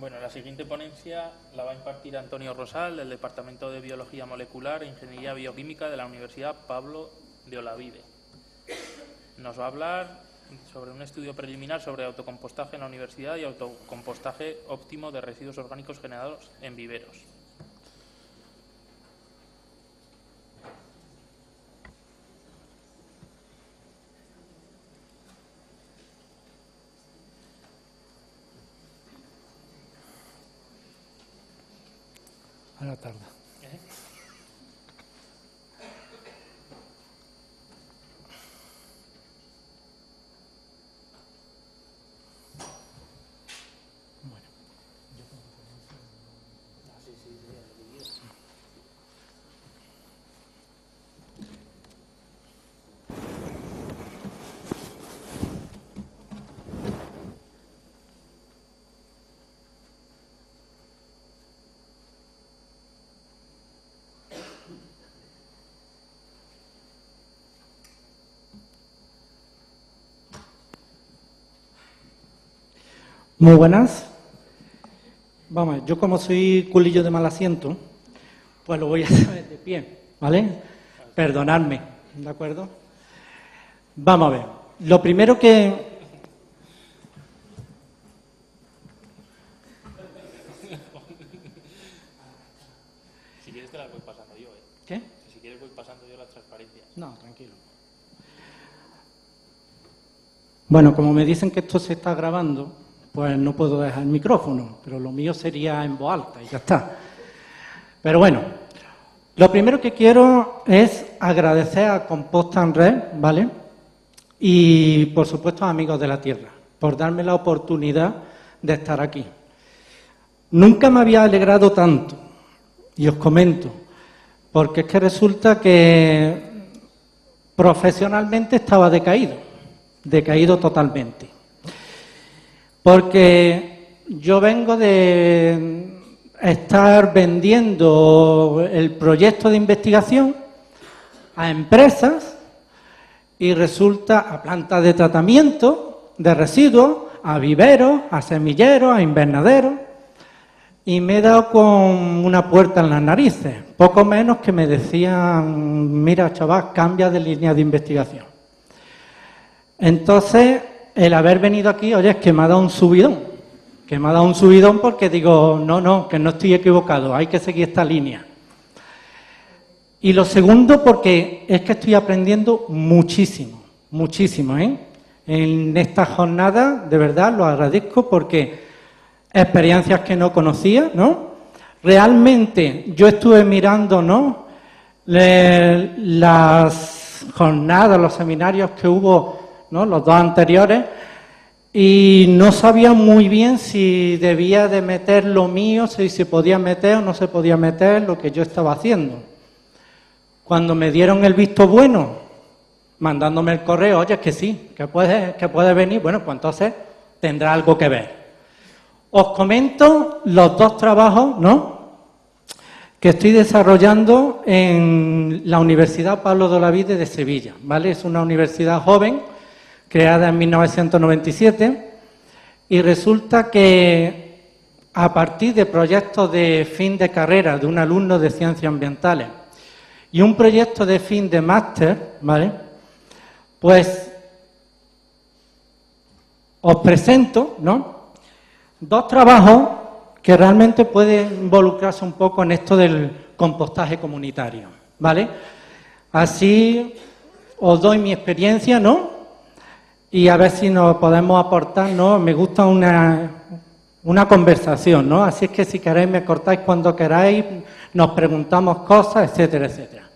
Bueno, la siguiente ponencia la va a impartir Antonio Rosal, del Departamento de Biología Molecular e Ingeniería Bioquímica de la Universidad Pablo de Olavide. Nos va a hablar sobre un estudio preliminar sobre autocompostaje en la universidad y autocompostaje óptimo de residuos orgánicos generados en viveros. Ahora tarda. Muy buenas. Vamos, yo como soy culillo de mal asiento, pues lo voy a hacer de pie, ¿vale? Perdonadme, ¿de acuerdo? Vamos a ver. Lo primero que... Si quieres te las voy pasando yo, ¿eh? ¿Qué? Si quieres voy pasando yo las transparencias. No, tranquilo. Bueno, como me dicen que esto se está grabando, pues no puedo dejar el micrófono, pero lo mío sería en voz alta y ya está. Pero bueno, lo primero que quiero es agradecer a Composta en Red, ¿vale? Y, por supuesto, a Amigos de la Tierra, por darme la oportunidad de estar aquí. Nunca me había alegrado tanto, y os comento, porque es que resulta que profesionalmente estaba decaído totalmente. Porque yo vengo de estar vendiendo el proyecto de investigación a empresas y resulta a plantas de tratamiento de residuos, a viveros, a semilleros, a invernaderos, y me he dado con una puerta en las narices, poco menos que me decían, mira chaval, cambia de línea de investigación. Entonces, el haber venido aquí, oye, es que me ha dado un subidón, porque digo, no, que no estoy equivocado, hay que seguir esta línea. Y lo segundo, porque es que estoy aprendiendo muchísimo, ¿eh? En esta jornada, de verdad, lo agradezco porque experiencias que no conocía, ¿no? Realmente, yo estuve mirando, ¿no?, las jornadas, los seminarios que hubo, ¿no?, los dos anteriores, y no sabía muy bien si debía de meter lo mío, si se podía meter o no se podía meter lo que yo estaba haciendo. Cuando me dieron el visto bueno, mandándome el correo, oye, que sí, que puede venir, bueno, pues entonces tendrá algo que ver. Os comento los dos trabajos, ¿no?, que estoy desarrollando en la Universidad Pablo de Olavide de Sevilla, ¿vale? Es una universidad joven, creada en 1997, y resulta que a partir de proyectos de fin de carrera de un alumno de Ciencias Ambientales y un proyecto de fin de máster, ¿vale?, pues os presento, ¿no?, dos trabajos que realmente pueden involucrarse un poco en esto del compostaje comunitario, ¿vale? Así os doy mi experiencia, ¿no?, y a ver si nos podemos aportar, ¿no? Me gusta una conversación, ¿no? Así es que si queréis me cortáis cuando queráis, nos preguntamos cosas, etcétera, etcétera.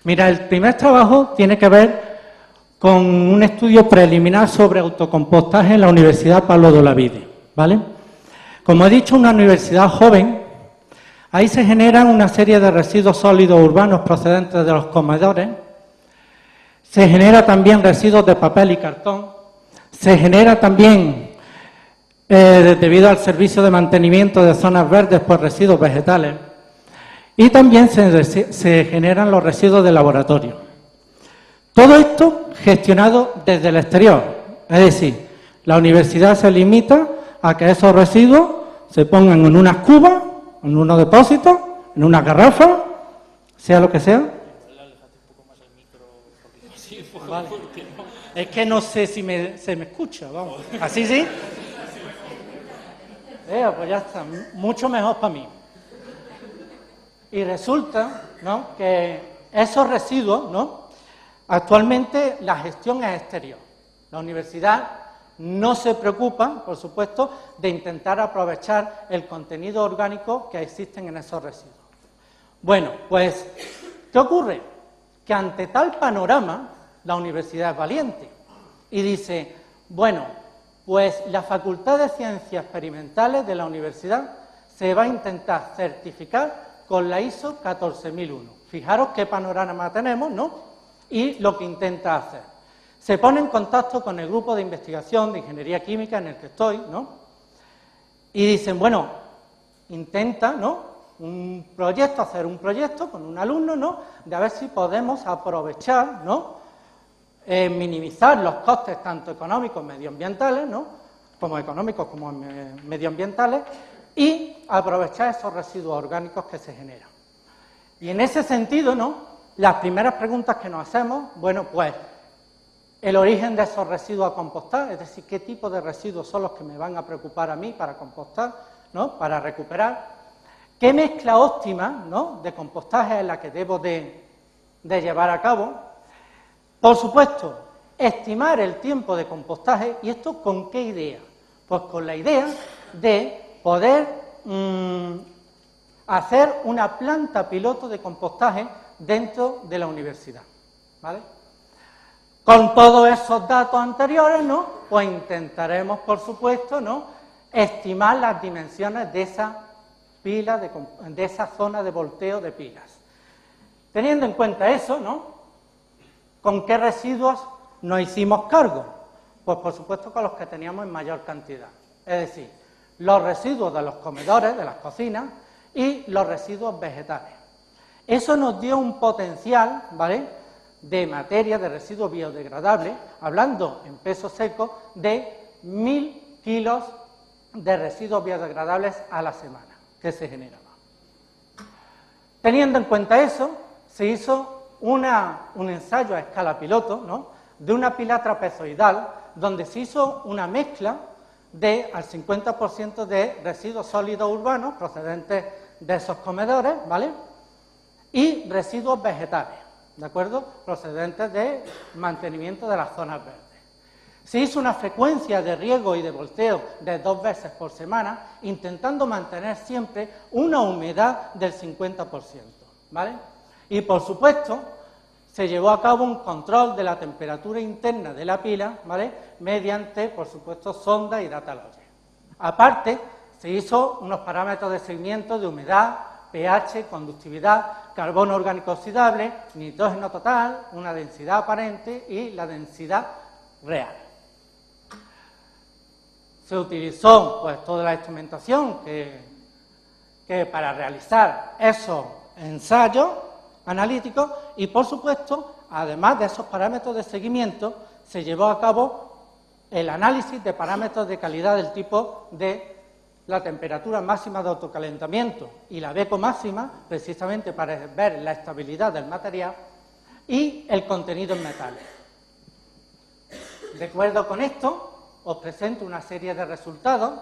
Mira, el primer trabajo tiene que ver con un estudio preliminar sobre autocompostaje en la Universidad Pablo de Olavide, ¿vale? Como he dicho, una universidad joven, ahí se generan una serie de residuos sólidos urbanos procedentes de los comedores. Se genera también residuos de papel y cartón, se genera también, debido al servicio de mantenimiento de zonas verdes, pues residuos vegetales, y también se generan los residuos de laboratorio. Todo esto gestionado desde el exterior, es decir, la universidad se limita a que esos residuos se pongan en unas cubas, en unos depósitos, en una garrafa, sea lo que sea. Vale. Es que no sé si se me escucha, vamos. ¿Así sí? Pues ya está, mucho mejor para mí. Y resulta, ¿no?, que esos residuos, ¿no?, actualmente la gestión es exterior. La universidad no se preocupa, por supuesto, de intentar aprovechar el contenido orgánico que existen en esos residuos. Bueno, pues, ¿qué ocurre? Que ante tal panorama, la universidad es valiente y dice, bueno, pues la Facultad de Ciencias Experimentales de la universidad se va a intentar certificar con la ISO 14001. Fijaros qué panorama tenemos, ¿no? Y lo que intenta hacer. Se pone en contacto con el grupo de investigación de ingeniería química en el que estoy, ¿no? Y dicen, bueno, intenta, ¿no?, hacer un proyecto con un alumno, ¿no?, de a ver si podemos aprovechar, ¿no?, minimizar los costes tanto económicos medioambientales, ¿no?, como económicos como medioambientales, y aprovechar esos residuos orgánicos que se generan. Y en ese sentido, ¿no?, las primeras preguntas que nos hacemos, bueno, pues, el origen de esos residuos a compostar, es decir, qué tipo de residuos son los que me van a preocupar a mí para compostar, ¿no?, para recuperar, qué mezcla óptima, ¿no?, de compostaje es la que debo de llevar a cabo. Por supuesto, estimar el tiempo de compostaje, ¿y esto con qué idea? Pues con la idea de poder hacer una planta piloto de compostaje dentro de la universidad, ¿vale? Con todos esos datos anteriores, ¿no?, pues intentaremos, por supuesto, ¿no?, estimar las dimensiones de esa pila, de esa zona de volteo de pilas. Teniendo en cuenta eso, ¿no?, ¿con qué residuos nos hicimos cargo? Pues, por supuesto, con los que teníamos en mayor cantidad. Es decir, los residuos de los comedores, de las cocinas, y los residuos vegetales. Eso nos dio un potencial, ¿vale?, de materia, de residuos biodegradables, hablando en peso seco, de 1000 kilos de residuos biodegradables a la semana que se generaban. Teniendo en cuenta eso, se hizo un ensayo a escala piloto, ¿no?, de una pila trapezoidal, donde se hizo una mezcla al 50% de residuos sólidos urbanos procedentes de esos comedores, ¿vale?, y residuos vegetales, ¿de acuerdo?, procedentes de mantenimiento de las zonas verdes. Se hizo una frecuencia de riego y de volteo de 2 veces por semana, intentando mantener siempre una humedad del 50%, ¿vale? Y, por supuesto, se llevó a cabo un control de la temperatura interna de la pila, ¿vale?, mediante, por supuesto, sonda y data logger. Aparte, se hizo unos parámetros de seguimiento de humedad, pH, conductividad, carbono orgánico oxidable, nitrógeno total, una densidad aparente y la densidad real. Se utilizó, pues, toda la instrumentación que para realizar esos ensayos analíticos y, por supuesto, además de esos parámetros de seguimiento, se llevó a cabo el análisis de parámetros de calidad del tipo de la temperatura máxima de autocalentamiento y la Beco máxima, precisamente para ver la estabilidad del material, y el contenido en metales. De acuerdo con esto, os presento una serie de resultados.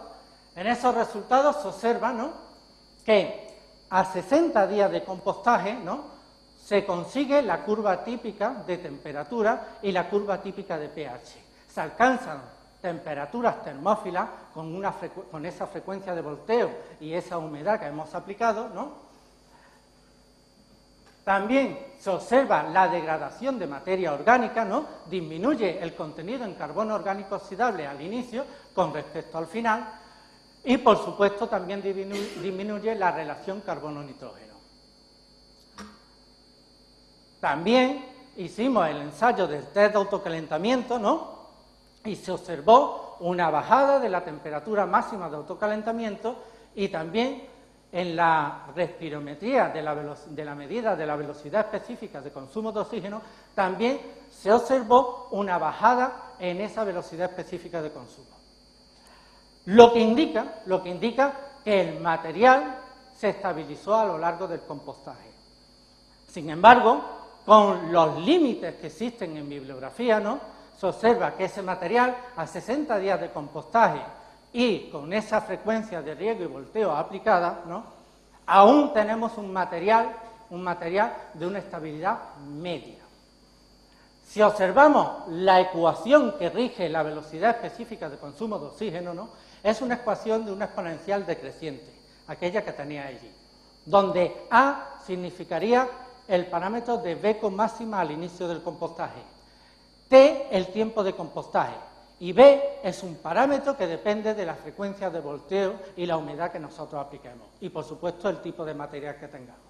En esos resultados se observa, ¿no?, que a 60 días de compostaje, ¿no?, se consigue la curva típica de temperatura y la curva típica de pH. Se alcanzan temperaturas termófilas con esa frecuencia de volteo y esa humedad que hemos aplicado, ¿no? También se observa la degradación de materia orgánica, ¿no?, disminuye el contenido en carbono orgánico oxidable al inicio con respecto al final y, por supuesto, también disminuye la relación carbono-nitrógeno. También hicimos el ensayo del test de autocalentamiento, ¿no?, y se observó una bajada de la temperatura máxima de autocalentamiento y también en la respirometría de la medida de la velocidad específica de consumo de oxígeno, también se observó una bajada en esa velocidad específica de consumo. Lo que indica que el material se estabilizó a lo largo del compostaje. Sin embargo, con los límites que existen en bibliografía, ¿no?, se observa que ese material, a 60 días de compostaje y con esa frecuencia de riego y volteo aplicada, ¿no?, aún tenemos un material de una estabilidad media. Si observamos la ecuación que rige la velocidad específica de consumo de oxígeno, ¿no?, es una ecuación de una exponencial decreciente, aquella que tenía allí, donde A significaría el parámetro de B máxima al inicio del compostaje, T el tiempo de compostaje y B es un parámetro que depende de la frecuencia de volteo y la humedad que nosotros apliquemos y, por supuesto, el tipo de material que tengamos.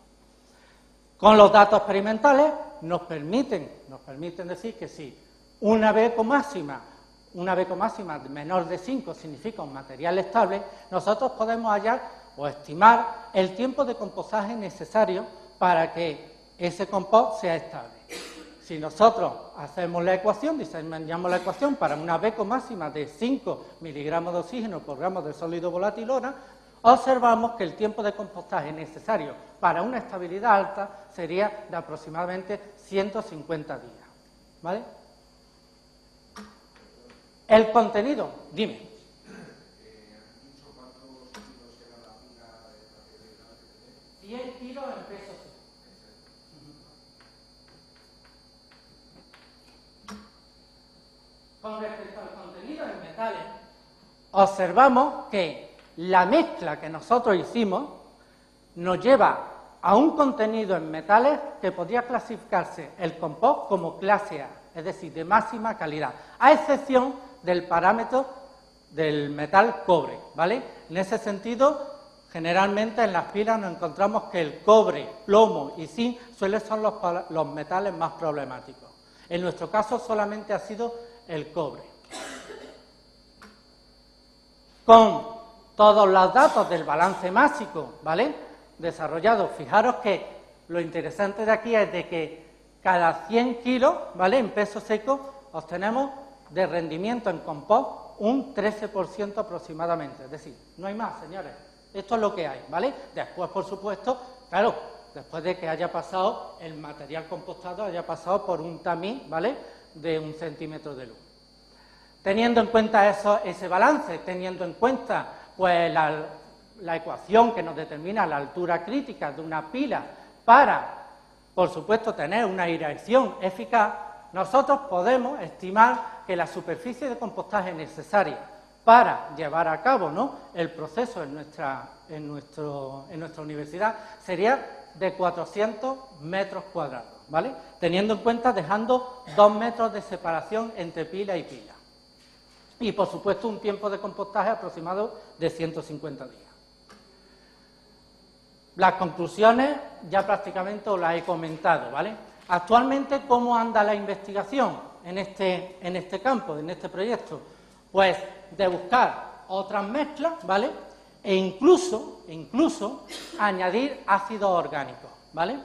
Con los datos experimentales nos permiten decir que si una B máxima menor de 5 significa un material estable, nosotros podemos hallar o estimar el tiempo de compostaje necesario para que ese compost sea estable. Si nosotros hacemos la ecuación, diseñamos la ecuación para una B máxima de 5 miligramos de oxígeno por gramo de sólido volátil hora, observamos que el tiempo de compostaje necesario para una estabilidad alta sería de aproximadamente 150 días. ¿Vale? El contenido, dime. ¿Y 10 kilos en peso? Con respecto al contenido en metales, observamos que la mezcla que nosotros hicimos nos lleva a un contenido en metales que podría clasificarse el compost como clase A, es decir, de máxima calidad, a excepción del parámetro del metal cobre, ¿vale? En ese sentido, generalmente en las pilas nos encontramos que el cobre, plomo y zinc suelen ser los metales más problemáticos. En nuestro caso solamente ha sido el cobre. Con todos los datos del balance másico, ¿vale?, desarrollado, fijaros que lo interesante de aquí es de que cada 100 kilos, ¿vale?, en peso seco, obtenemos de rendimiento en compost un 13% aproximadamente. Es decir, no hay más, señores. Esto es lo que hay, ¿vale? Después, por supuesto, claro, después de que haya pasado el material compostado, haya pasado por un tamiz, ¿vale?, de 1 centímetro de luz. Teniendo en cuenta ese balance, teniendo en cuenta pues la ecuación que nos determina la altura crítica de una pila para, por supuesto, tener una aireación eficaz, nosotros podemos estimar que la superficie de compostaje necesaria para llevar a cabo, ¿no?, el proceso en nuestra universidad sería de 400 metros cuadrados, ¿vale? Teniendo en cuenta, dejando 2 metros de separación entre pila y pila. Y, por supuesto, un tiempo de compostaje aproximado de 150 días. Las conclusiones ya prácticamente os las he comentado, ¿vale? Actualmente, ¿cómo anda la investigación en este campo, en este proyecto? Pues de buscar otras mezclas, ¿vale?, e incluso añadir ácidos orgánicos, ¿vale?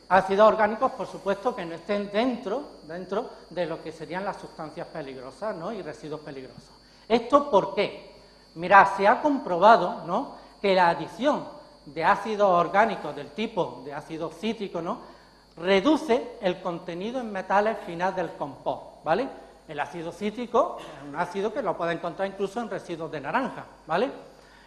Ácidos orgánicos, por supuesto, que no estén dentro de lo que serían las sustancias peligrosas, ¿no?, y residuos peligrosos. ¿Esto por qué? Mirad, se ha comprobado, ¿no?, que la adición de ácidos orgánicos del tipo de ácido cítrico, ¿no?, reduce el contenido en metales final del compost, ¿vale? El ácido cítrico es un ácido que lo puede encontrar incluso en residuos de naranja, ¿vale?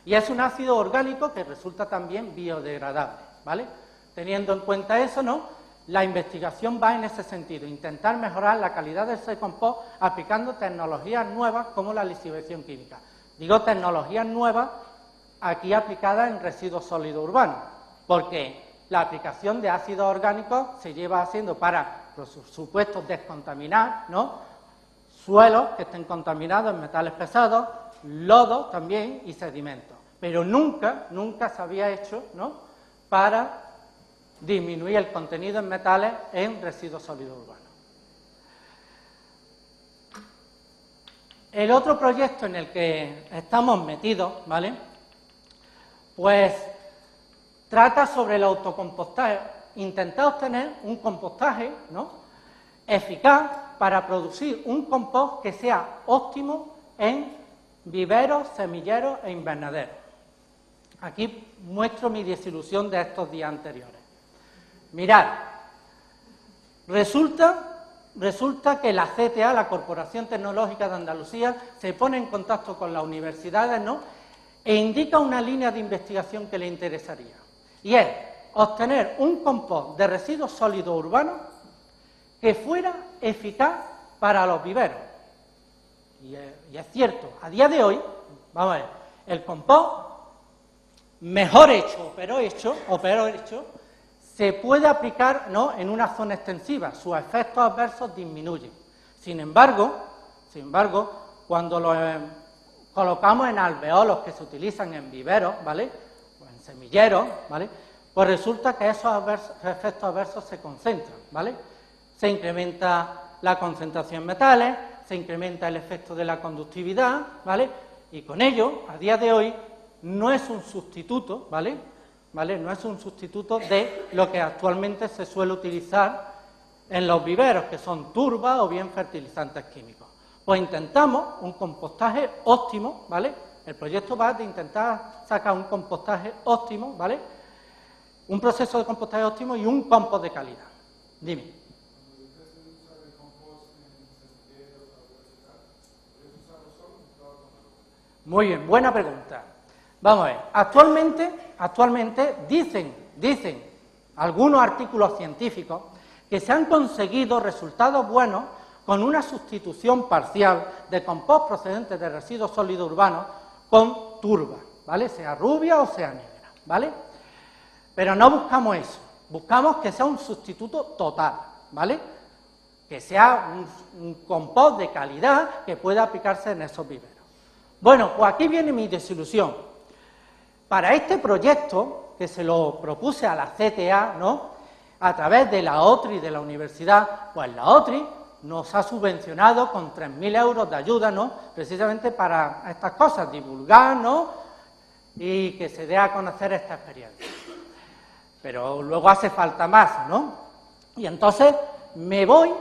Y es un ácido orgánico que resulta también biodegradable, ¿vale? Teniendo en cuenta eso, ¿no?, la investigación va en ese sentido, intentar mejorar la calidad de ese compost aplicando tecnologías nuevas como la lisivación química. Digo tecnologías nuevas aquí aplicadas en residuos sólidos urbanos, porque la aplicación de ácidos orgánicos se lleva haciendo para, por supuesto, descontaminar, ¿no?, suelos que estén contaminados en metales pesados, lodo también y sedimentos. Pero nunca se había hecho, ¿no?, para disminuir el contenido en metales en residuos sólidos urbanos. El otro proyecto en el que estamos metidos, ¿vale?, pues trata sobre el autocompostaje, intentar obtener un compostaje, ¿no?, eficaz para producir un compost que sea óptimo en viveros, semilleros e invernaderos. Aquí muestro mi desilusión de estos días anteriores. Mirad, resulta que la CTA, la Corporación Tecnológica de Andalucía, se pone en contacto con las universidades, ¿no?, e indica una línea de investigación que le interesaría. Y es obtener un compost de residuos sólidos urbanos que fuera eficaz para los viveros. Y es cierto, a día de hoy, vamos a ver, el compost, mejor hecho o peor hecho, se puede aplicar, ¿no?, en una zona extensiva, sus efectos adversos disminuyen. Sin embargo, cuando lo colocamos en alveolos que se utilizan en viveros, ¿vale?, o en semilleros, ¿vale?, pues resulta que esos efectos adversos se concentran, ¿vale? Se incrementa la concentración en metales, se incrementa el efecto de la conductividad, ¿vale? Y con ello, a día de hoy, no es un sustituto, ¿vale? No es un sustituto de lo que actualmente se suele utilizar en los viveros, que son turbas o bien fertilizantes químicos. Pues intentamos un compostaje óptimo, ¿vale? El proyecto va de intentar sacar un compostaje óptimo, ¿vale? Un proceso de compostaje óptimo y un compost de calidad. Dime. Muy bien, buena pregunta. Vamos a ver, actualmente dicen algunos artículos científicos que se han conseguido resultados buenos con una sustitución parcial de compost procedente de residuos sólidos urbanos con turba, ¿vale? Sea rubia o sea negra, ¿vale? Pero no buscamos eso, buscamos que sea un sustituto total, ¿vale? Que sea un compost de calidad que pueda aplicarse en esos viveros. Bueno, pues aquí viene mi desilusión. Para este proyecto, que se lo propuse a la CTA, ¿no?, a través de la OTRI de la universidad, pues la OTRI nos ha subvencionado con 3.000 euros de ayuda, ¿no?, precisamente para estas cosas, divulgar, ¿no?, y que se dé a conocer esta experiencia. Pero luego hace falta más, ¿no? Y entonces me voy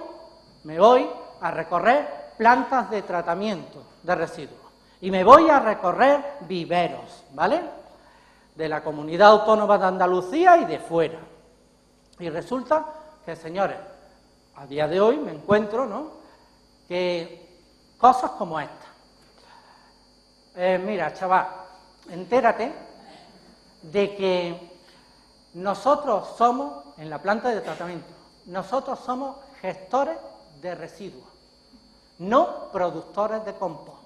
a recorrer plantas de tratamiento de residuos y me voy a recorrer viveros, ¿vale?, de la Comunidad Autónoma de Andalucía y de fuera. Y resulta que, señores, a día de hoy me encuentro, ¿no?, que cosas como esta. Mira, chaval, entérate de que nosotros somos, en la planta de tratamiento, nosotros somos gestores de residuos, no productores de compost.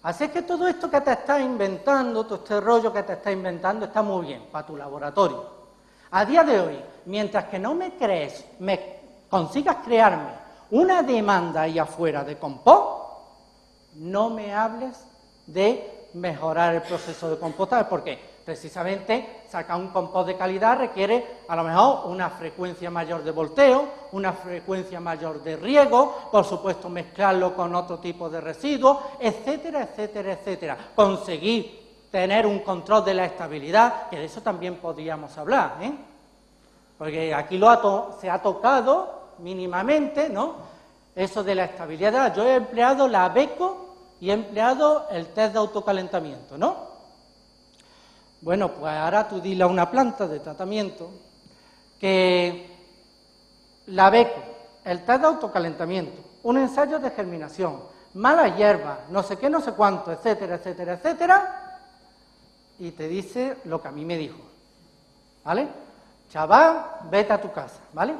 Así es que todo esto que te estás inventando, todo este rollo que te estás inventando, está muy bien para tu laboratorio. A día de hoy, mientras que no me consigas crearme una demanda ahí afuera de compost, no me hables de mejorar el proceso de compostaje, porque precisamente sacar un compost de calidad requiere a lo mejor una frecuencia mayor de volteo, una frecuencia mayor de riego, por supuesto mezclarlo con otro tipo de residuos, etcétera, etcétera, etcétera. Conseguir tener un control de la estabilidad, que de eso también podríamos hablar, ¿eh? Porque aquí se ha tocado mínimamente, ¿no?, eso de la estabilidad. Yo he empleado la BECO y he empleado el test de autocalentamiento, ¿no? Bueno, pues ahora tú dile a una planta de tratamiento que la BECO, el test de autocalentamiento, un ensayo de germinación, malas hierbas, no sé qué, no sé cuánto, etcétera, etcétera, etcétera, y te dice lo que a mí me dijo, ¿vale? Chaval, vete a tu casa, ¿vale?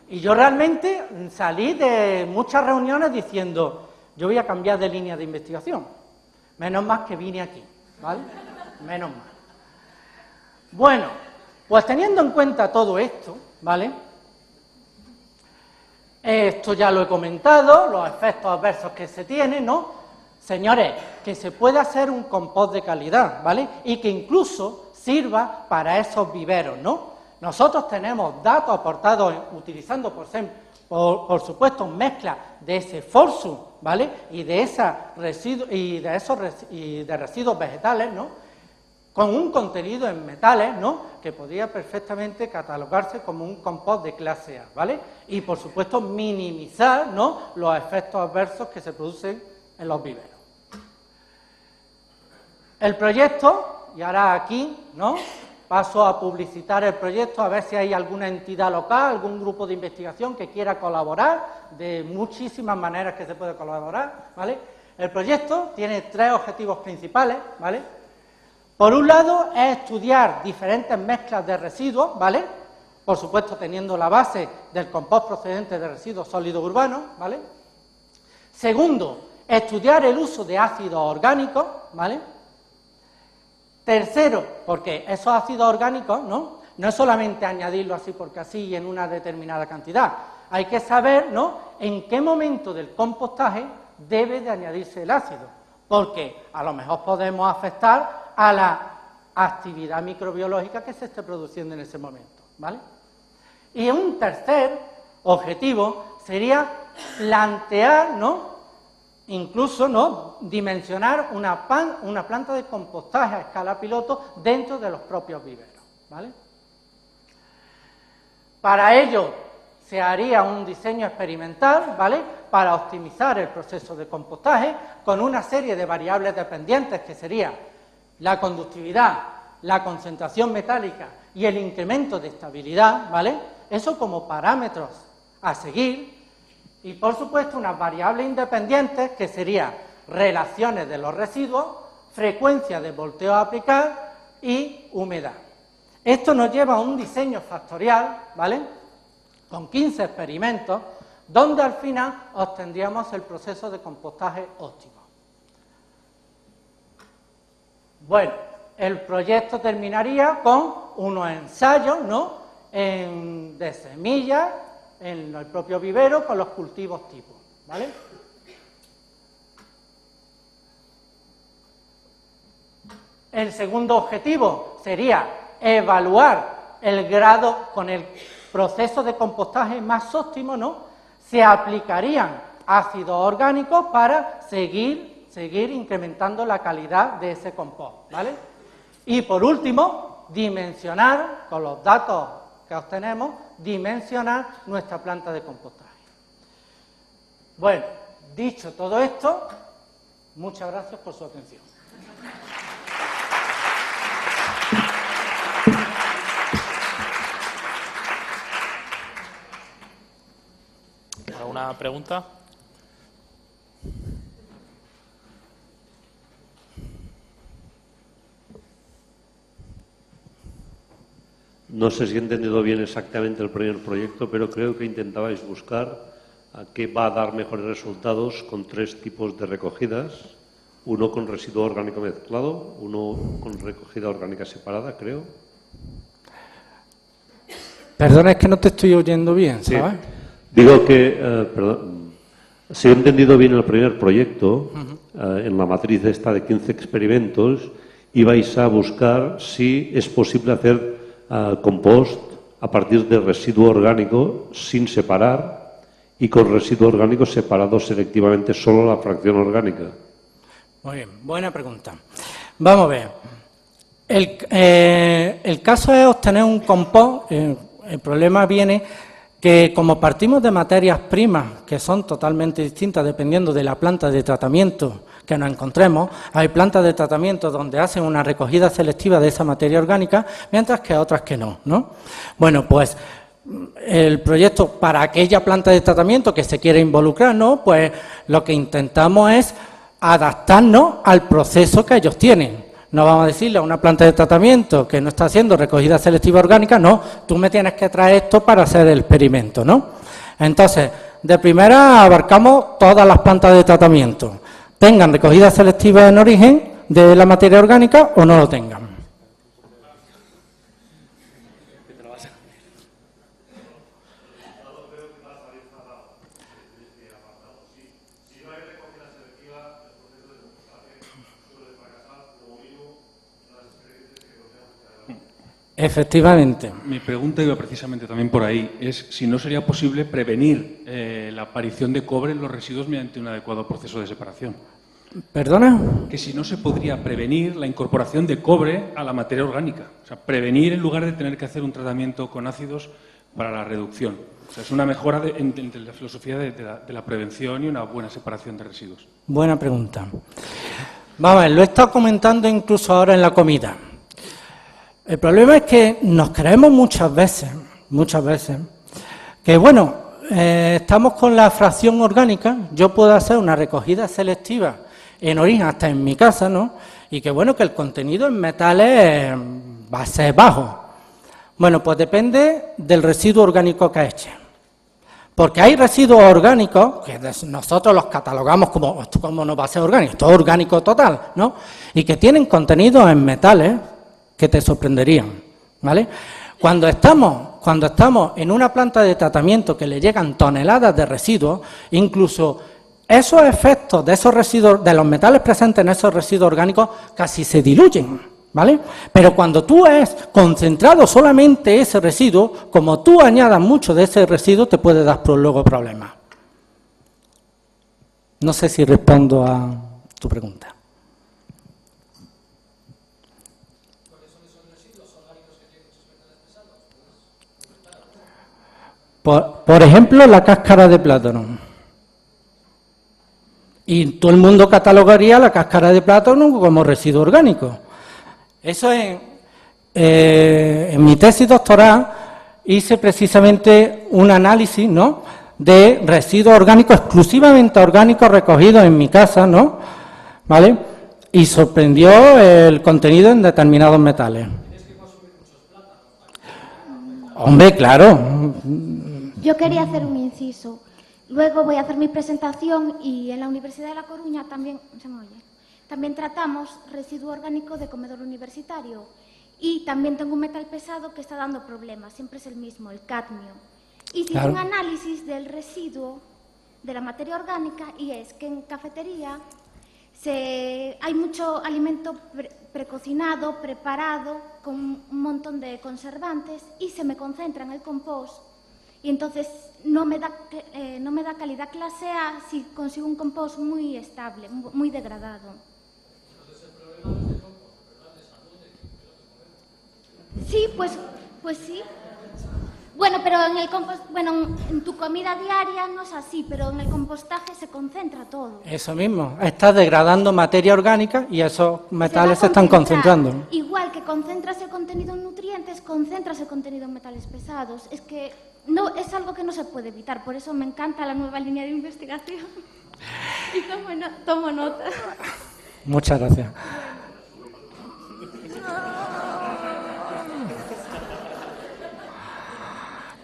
Y yo realmente salí de muchas reuniones diciendo, yo voy a cambiar de línea de investigación, menos mal que vine aquí, ¿vale? Menos mal. Bueno, pues teniendo en cuenta todo esto, ¿vale? Esto ya lo he comentado, los efectos adversos que se tienen, ¿no? Señores, que se puede hacer un compost de calidad, ¿vale? Y que incluso sirva para esos viveros, ¿no? Nosotros tenemos datos aportados utilizando, por supuesto, mezcla de ese Forsum, ¿vale? Y de residuos vegetales, ¿no?, con un contenido en metales, ¿no?, que podría perfectamente catalogarse como un compost de clase A, ¿vale? Y, por supuesto, minimizar, ¿no?, los efectos adversos que se producen en los viveros. El proyecto, y ahora aquí, ¿no?, paso a publicitar el proyecto, a ver si hay alguna entidad local, algún grupo de investigación que quiera colaborar, de muchísimas maneras que se puede colaborar, ¿vale? El proyecto tiene 3 objetivos principales, ¿vale? Por un lado, es estudiar diferentes mezclas de residuos, ¿vale? Por supuesto, teniendo la base del compost procedente de residuos sólidos urbanos, ¿vale? Segundo, estudiar el uso de ácidos orgánicos, ¿vale? Tercero, porque esos ácidos orgánicos, ¿no?, no es solamente añadirlo así porque así y en una determinada cantidad. Hay que saber, ¿no?, en qué momento del compostaje debe de añadirse el ácido, porque a lo mejor podemos afectar a la actividad microbiológica que se esté produciendo en ese momento, ¿vale? Y un tercer objetivo sería plantear, ¿no?, incluso, ¿no?, dimensionar una planta de compostaje a escala piloto dentro de los propios viveros, ¿vale? Para ello se haría un diseño experimental, ¿vale?, para optimizar el proceso de compostaje con una serie de variables dependientes que sería la conductividad, la concentración metálica y el incremento de estabilidad, ¿vale? Eso como parámetros a seguir. Y, por supuesto, unas variables independientes que serían relaciones de los residuos, frecuencia de volteo a aplicar y humedad. Esto nos lleva a un diseño factorial, ¿vale?, con 15 experimentos, donde al final obtendríamos el proceso de compostaje óptimo. Bueno, el proyecto terminaría con unos ensayos, ¿no?, de semillas, en el propio vivero con los cultivos tipo, ¿vale? El segundo objetivo sería evaluar el grado con el proceso de compostaje más óptimo, ¿no? Se aplicarían ácidos orgánicos para seguir incrementando la calidad de ese compost, ¿vale? Y por último, dimensionar con los datos que obtenemos, dimensionar nuestra planta de compostaje. Bueno, dicho todo esto, muchas gracias por su atención. ¿Alguna pregunta? No sé si he entendido bien exactamente el primer proyecto, pero creo que intentabais buscar a qué va a dar mejores resultados con 3 tipos de recogidas. Uno con residuo orgánico mezclado, uno con recogida orgánica separada, creo. Perdona, es que no te estoy oyendo bien, ¿sabes? Sí. Digo que, perdón, si he entendido bien el primer proyecto, en la matriz esta de 15 experimentos, ibais a buscar si es posible hacer compost a partir de residuo orgánico sin separar y con residuo orgánico separado selectivamente solo la fracción orgánica. Muy bien, buena pregunta. Vamos a ver. El caso es obtener un compost. El problema viene que como partimos de materias primas que son totalmente distintas dependiendo de la planta de tratamiento que nos encontremos, hay plantas de tratamiento donde hacen una recogida selectiva de esa materia orgánica, mientras que otras que no, ¿no? Bueno, pues el proyecto para aquella planta de tratamiento que se quiere involucrar, ¿no?, pues lo que intentamos es adaptarnos al proceso que ellos tienen. No vamos a decirle a una planta de tratamiento que no está haciendo recogida selectiva orgánica, no, tú me tienes que traer esto para hacer el experimento, ¿no? Entonces, de primera abarcamos todas las plantas de tratamiento, tengan recogida selectiva en origen de la materia orgánica o no lo tengan. Efectivamente. Mi pregunta iba precisamente también por ahí. Es si no sería posible prevenir la aparición de cobre en los residuos mediante un adecuado proceso de separación. ¿Perdona? Que si no se podría prevenir la incorporación de cobre a la materia orgánica. O sea, prevenir en lugar de tener que hacer un tratamiento con ácidos para la reducción. O sea, es una mejora entre la filosofía de la prevención y una buena separación de residuos. Buena pregunta. Vamos a ver, lo he estado comentando incluso ahora en la comida. El problema es que nos creemos muchas veces, que bueno, estamos con la fracción orgánica, yo puedo hacer una recogida selectiva en origen hasta en mi casa, ¿no? Y que bueno, que el contenido en metales va a ser bajo. Bueno, pues depende del residuo orgánico que eche. Porque hay residuos orgánicos que nosotros los catalogamos como, esto cómo no va a ser orgánico, esto es orgánico total, ¿no? Y que tienen contenidos en metales que te sorprenderían, ¿vale? Cuando estamos en una planta de tratamiento que le llegan toneladas de residuos, incluso esos efectos de esos residuos, de los metales presentes en esos residuos orgánicos, casi se diluyen, ¿vale? Pero cuando tú has concentrado solamente ese residuo, como tú añadas mucho de ese residuo, te puede dar luego problemas. No sé si respondo a tu pregunta. Por ejemplo, la cáscara de plátano. Y todo el mundo catalogaría la cáscara de plátano como residuo orgánico. Eso es, en mi tesis doctoral hice precisamente un análisis, ¿no?, de residuos orgánicos, exclusivamente orgánicos, recogidos en mi casa, ¿no?, ¿vale? Y sorprendió el contenido en determinados metales. Hombre, claro. Yo quería hacer un inciso. Luego voy a hacer mi presentación y en la Universidad de La Coruña también, ¿se me oye? También tratamos residuo orgánico de comedor universitario y también tengo un metal pesado que está dando problemas, siempre es el mismo, el cadmio. Y hice un análisis del residuo de la materia orgánica y es que en cafetería hay mucho alimento precocinado, preparado, con un montón de conservantes y se me concentra en el compost. Y entonces no me da calidad clase A si consigo un compost muy estable, muy degradado. Entonces el problema no es de compost, el problema es de salud de quien Sí, pues sí. Bueno, pero en el compost, en tu comida diaria no es así, pero en el compostaje se concentra todo. Eso mismo, estás degradando materia orgánica y esos metales se están concentrando. Igual que concentras el contenido en nutrientes, concentras el contenido en metales pesados. Es que no es algo que no se puede evitar, por eso me encanta la nueva línea de investigación. Y tomo nota. Muchas gracias.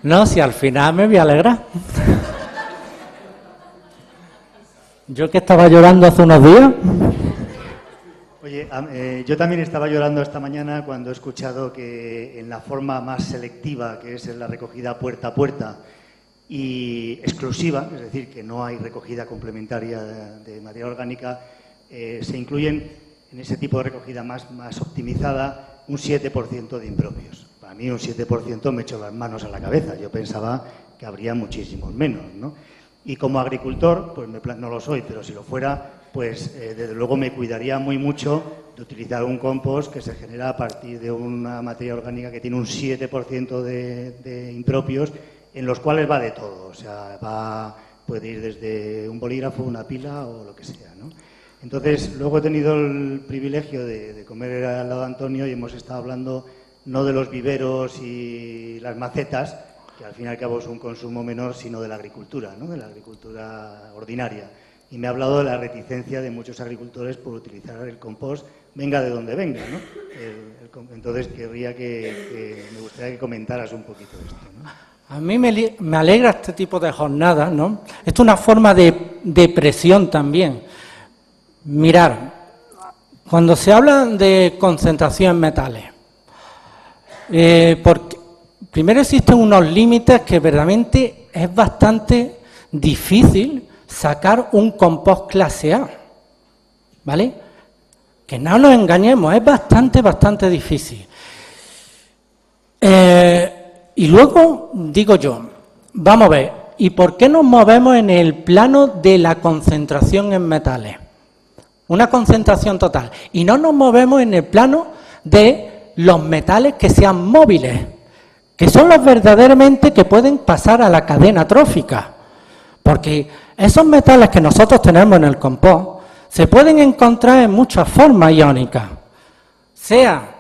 No, si al final me voy a alegrar. Yo que estaba llorando hace unos días. Oye, yo también estaba llorando esta mañana cuando he escuchado que en la forma más selectiva, que es en la recogida puerta a puerta y exclusiva, es decir, que no hay recogida complementaria de materia orgánica, se incluyen en ese tipo de recogida más optimizada un 7% de impropios. Para mí un 7% me echo las manos a la cabeza. Yo pensaba que habría muchísimos menos, ¿no? Y como agricultor, pues no lo soy, pero si lo fuera, pues desde luego me cuidaría muy mucho de utilizar un compost que se genera a partir de una materia orgánica que tiene un 7% de impropios, en los cuales va de todo. O sea, puede ir desde un bolígrafo, una pila o lo que sea, ¿no? Entonces, luego he tenido el privilegio de comer al lado de Antonio y hemos estado hablando no de los viveros y las macetas, que al fin y al cabo es un consumo menor, sino de la agricultura, ¿no?, de la agricultura ordinaria. Y me ha hablado de la reticencia de muchos agricultores por utilizar el compost, venga de donde venga, ¿no? Entonces, me gustaría que comentaras un poquito de esto, ¿no? A mí me alegra este tipo de jornadas, ¿no? Esto es una forma de presión también. Mirar, cuando se habla de concentración en metales, porque primero existen unos límites que verdaderamente es bastante difícil sacar un compost clase A, ¿vale? Que no nos engañemos, es bastante difícil. Y luego digo yo, vamos a ver, ¿y por qué nos movemos en el plano de la concentración en metales? Una concentración total. Y no nos movemos en el plano de los metales que sean móviles, que son los verdaderamente que pueden pasar a la cadena trófica. Porque esos metales que nosotros tenemos en el compost se pueden encontrar en muchas formas iónicas, sea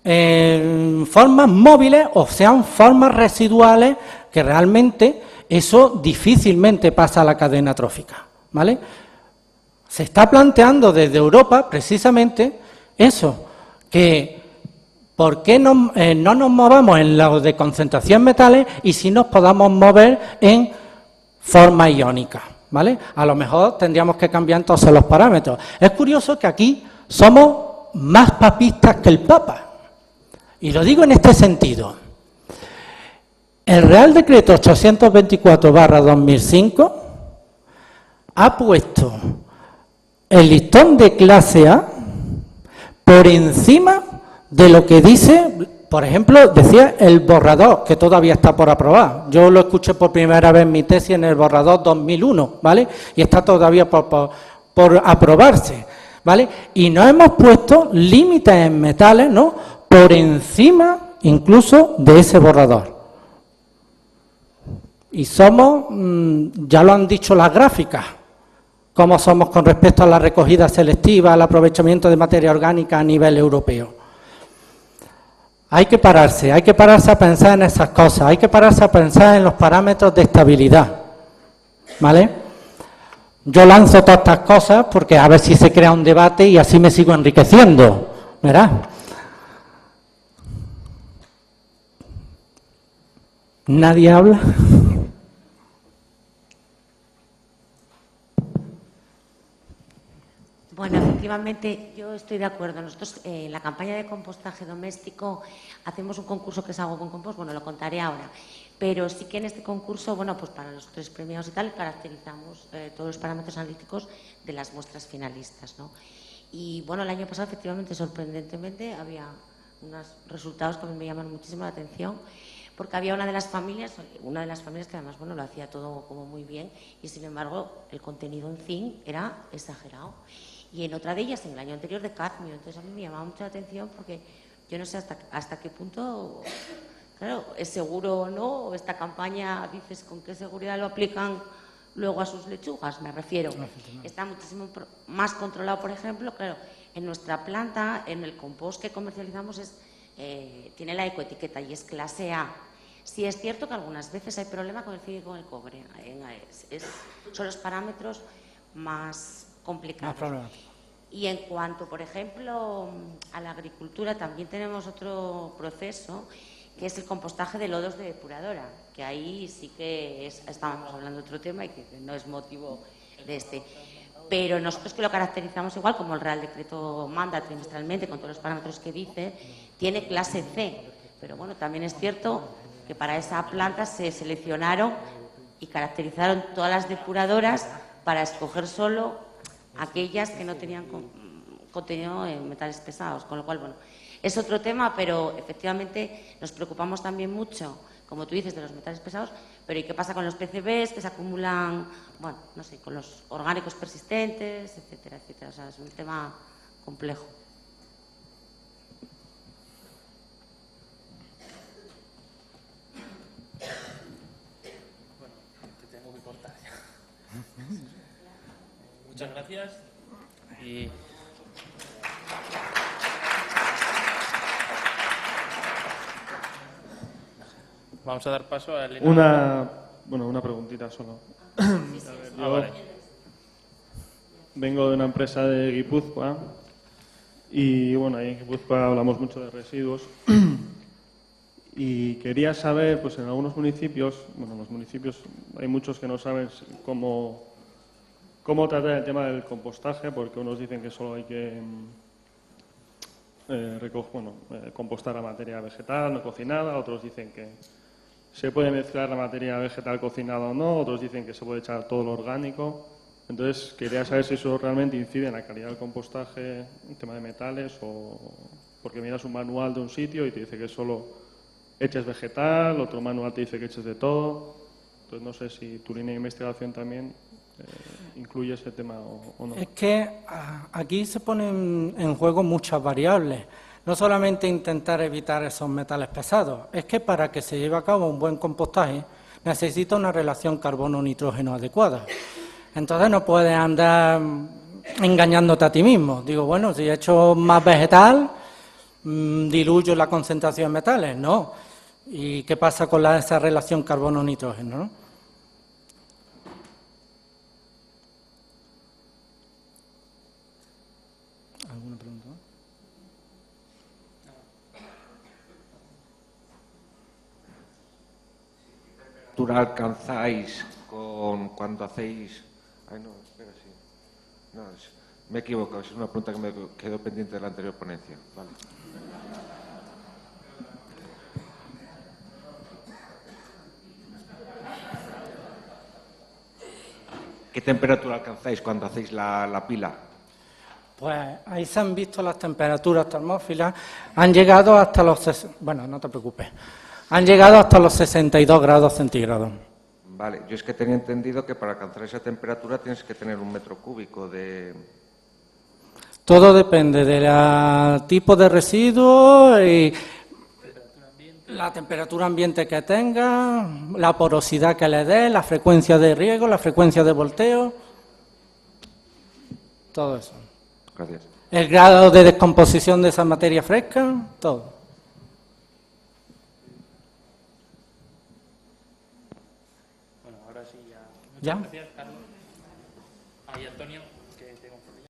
en formas móviles o sean formas residuales, que realmente eso difícilmente pasa a la cadena trófica, ¿vale? Se está planteando desde Europa precisamente eso, que ¿por qué no nos movamos en los de concentración metales y si nos podamos mover en forma iónica, ¿vale? A lo mejor tendríamos que cambiar entonces los parámetros. Es curioso que aquí somos más papistas que el Papa. Y lo digo en este sentido. El Real Decreto 824/2005 ha puesto el listón de clase A por encima de lo que dice, por ejemplo, decía el borrador, que todavía está por aprobar. Yo lo escuché por primera vez en mi tesis en el borrador 2001, ¿vale? Y está todavía por aprobarse, ¿vale? Y nos hemos puesto límites en metales, ¿no?, por encima incluso de ese borrador. Y somos, ya lo han dicho las gráficas, cómo somos con respecto a la recogida selectiva, al aprovechamiento de materia orgánica a nivel europeo. Hay que pararse a pensar en esas cosas, hay que pararse a pensar en los parámetros de estabilidad, ¿vale? Yo lanzo todas estas cosas porque a ver si se crea un debate y así me sigo enriqueciendo, ¿verdad? ¿Nadie habla? Bueno, efectivamente, yo estoy de acuerdo. Nosotros en la campaña de compostaje doméstico hacemos un concurso que es Hago con Compost, bueno, lo contaré ahora. Pero sí que en este concurso, bueno, pues para los 3 premiados y tal, caracterizamos todos los parámetros analíticos de las muestras finalistas, ¿no? Y bueno, el año pasado, efectivamente, sorprendentemente, había unos resultados que a mí me llaman muchísimo la atención, porque había una de las familias que además, bueno, lo hacía todo como muy bien y, sin embargo, el contenido en zinc era exagerado. Y en otra de ellas, en el año anterior, de cadmio. Entonces, a mí me llamaba mucho la atención porque yo no sé hasta qué punto, claro, es seguro o no, o esta campaña, dices, ¿con qué seguridad lo aplican luego a sus lechugas? Me refiero. Está muchísimo más controlado, por ejemplo, claro, en nuestra planta, en el compost que comercializamos, tiene la ecoetiqueta y es clase A. Sí es cierto que algunas veces hay problema con el zinc y con el cobre. Son los parámetros más complicados. Y en cuanto, por ejemplo, a la agricultura, también tenemos otro proceso, que es el compostaje de lodos de depuradora, que ahí sí que estábamos hablando de otro tema y que no es motivo de este. Pero nosotros, que lo caracterizamos igual, como el Real Decreto manda trimestralmente, con todos los parámetros que dice, tiene clase C. Pero bueno, también es cierto que para esa planta se seleccionaron y caracterizaron todas las depuradoras para escoger solo aquellas que no tenían contenido en metales pesados. Con lo cual, bueno, es otro tema, pero efectivamente nos preocupamos también mucho, como tú dices, de los metales pesados, pero ¿y qué pasa con los PCBs que se acumulan, bueno, no sé, con los orgánicos persistentes, etcétera, etcétera? O sea, es un tema complejo. Bueno, te tengo que cortar ya. Muchas gracias. Y vamos a dar paso a Elena. Una preguntita solo. Vale. Vengo de una empresa de Guipúzcoa y bueno, ahí en Guipúzcoa hablamos mucho de residuos y quería saber, pues en algunos municipios, bueno, en los municipios hay muchos que no saben cómo tratar el tema del compostaje, porque unos dicen que solo hay que compostar la materia vegetal no cocinada, otros dicen que se puede mezclar la materia vegetal cocinada o no, otros dicen que se puede echar todo lo orgánico. Entonces, quería saber si eso realmente incide en la calidad del compostaje, en tema de metales, o porque miras un manual de un sitio y te dice que solo eches vegetal, otro manual te dice que eches de todo. Entonces, no sé si tu línea de investigación también incluye ese tema o no. Es que aquí se ponen en juego muchas variables. No solamente intentar evitar esos metales pesados, es que para que se lleve a cabo un buen compostaje necesita una relación carbono-nitrógeno adecuada. Entonces no puedes andar engañándote a ti mismo. Digo, bueno, si he hecho más vegetal, diluyo la concentración de metales. No. ¿Y qué pasa con esa relación carbono-nitrógeno, no? ¿Alguna pregunta más? ¿Qué temperatura alcanzáis cuando hacéis...? Ay, no, espera, sí. No, me he equivocado, es una pregunta que me quedó pendiente de la anterior ponencia. Vale. ¿Qué temperatura alcanzáis cuando hacéis la pila? Pues ahí se han visto las temperaturas termófilas, han llegado hasta los... Bueno, no te preocupes. Han llegado hasta los 62 grados centígrados. Vale, yo es que tenía entendido que para alcanzar esa temperatura tienes que tener 1 metro cúbico de... Todo depende del tipo de residuo y la temperatura ambiente que tenga, la porosidad que le dé, la frecuencia de riego, la frecuencia de volteo, todo eso. Gracias. El grado de descomposición de esa materia fresca, todo. Bueno, ahora sí ya. ¿Ya? Muchas gracias, Carlos. Ahí, Antonio, que tengo un problema.